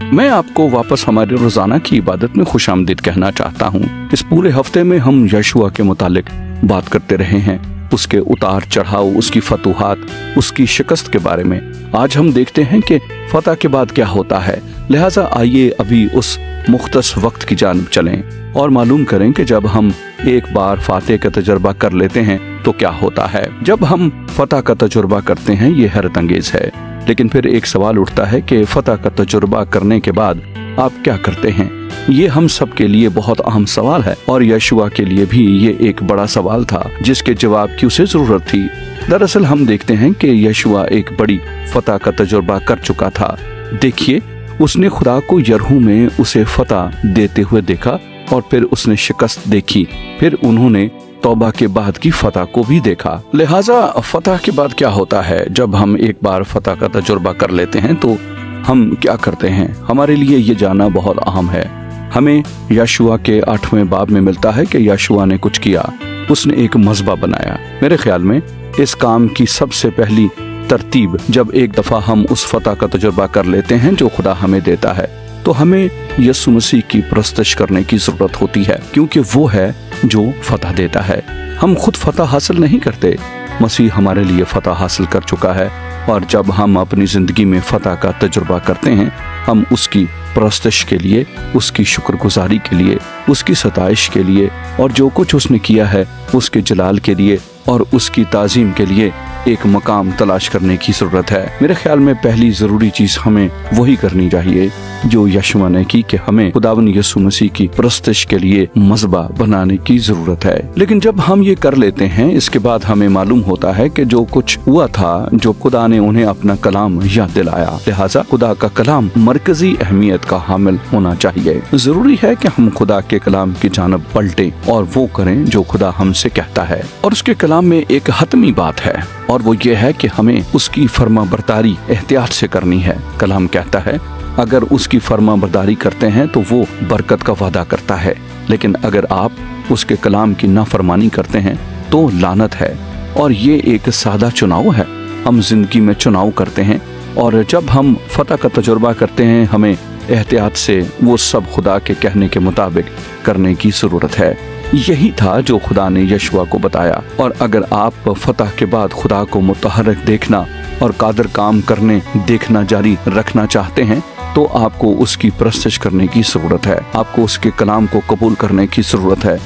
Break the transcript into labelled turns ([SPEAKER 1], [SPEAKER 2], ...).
[SPEAKER 1] मैं आपको वापस हमारे रोजाना की इबादत में खुशामदीद कहना चाहता हूँ। इस पूरे हफ्ते में हम यशुआ के मुतालिक बात करते रहे हैं, उसके उतार चढ़ाव, उसकी फतूहात, उसकी शिकस्त के बारे में। आज हम देखते हैं कि फतह के बाद क्या होता है। लिहाजा आइए अभी उस मुख्तस वक्त की जानिब चलें और मालूम करें कि जब हम एक बार फातह का तजुर्बा कर लेते हैं तो क्या होता है। जब हम फतह का तजुर्बा करते हैं ये हैरत अंगेज है, लेकिन फिर एक सवाल उठता है कि फतह का तजुर्बा करने के बाद आप क्या करते हैं। ये हम सब के लिए बहुत अहम सवाल है और यशुआ के लिए भी ये एक बड़ा सवाल था जिसके जवाब की उसे जरूरत थी। दरअसल हम देखते हैं कि यशुआ एक बड़ी फतह का तजुर्बा कर चुका था। देखिए, उसने खुदा को यरहू में उसे फतह देते हुए देखा और फिर उसने शिकस्त देखी, फिर उन्होंने तौबा के बाद की फतह को भी देखा। लिहाजा फतह के बाद क्या होता है। जब हम एक बार फतह का तजुर्बा कर लेते हैं तो हम क्या करते हैं, हमारे लिए ये जानना बहुत अहम है। हमें यशुआ के 8वें बाब में मिलता है कि यशुआ ने कुछ किया, उसने एक मज़बा बनाया। मेरे ख्याल में इस काम की सबसे पहली तरतीब, जब एक दफा हम उस फतह का तजुर्बा कर लेते हैं जो खुदा हमें देता है, तो हमें यीशु मसीह की परस्तश करने की जरूरत होती है, क्योंकि वो है जो फतह देता है। हम खुद फतह हासिल नहीं करते, मसीह हमारे लिए फतह हासिल कर चुका है। और जब हम अपनी जिंदगी में फतह का तजुर्बा करते हैं, हम उसकी परस्तश के लिए, उसकी शुक्रगुजारी के लिए, उसकी सताइश के लिए और जो कुछ उसने किया है उसके जलाल के लिए और उसकी ताज़ीम के लिए एक मकाम तलाश करने की जरूरत है। मेरे ख्याल में पहली जरूरी चीज हमें वही करनी चाहिए जो यशुआ ने की, कि हमें खुदावन यीशु मसीह की परस्तश के लिए मज़बा बनाने की जरूरत है। लेकिन जब हम ये कर लेते हैं, इसके बाद हमें मालूम होता है कि जो कुछ हुआ था, जो खुदा ने उन्हें अपना कलाम याद दिलाया। लिहाजा खुदा का कलाम मरकजी अहमियत का हामिल होना चाहिए। जरूरी है कि हम खुदा के कलाम की जानब पलटें और वो करें जो खुदा हमसे कहता है। और उसके कलाम में एक हतमी बात है और वो ये है कि हमें उसकी फर्माबरदारी एहतियात से करनी है। कलाम कहता है अगर उसकी फर्माबरदारी करते हैं तो वो बरकत का वादा करता है, लेकिन अगर आप उसके कलाम की नाफरमानी करते हैं तो लानत है। और ये एक सादा चुनाव है। हम जिंदगी में चुनाव करते हैं और जब हम फतह का तजुर्बा करते हैं, हमें एहतियात से वो सब खुदा के कहने के मुताबिक करने की जरूरत है। यही था जो खुदा ने यशुआ को बताया। और अगर आप फतह के बाद खुदा को मुतहर्रिक देखना और कादर काम करने देखना जारी रखना चाहते हैं, तो आपको उसकी परस्तश करने की जरूरत है। आपको उसके कलाम को कबूल करने की जरूरत है।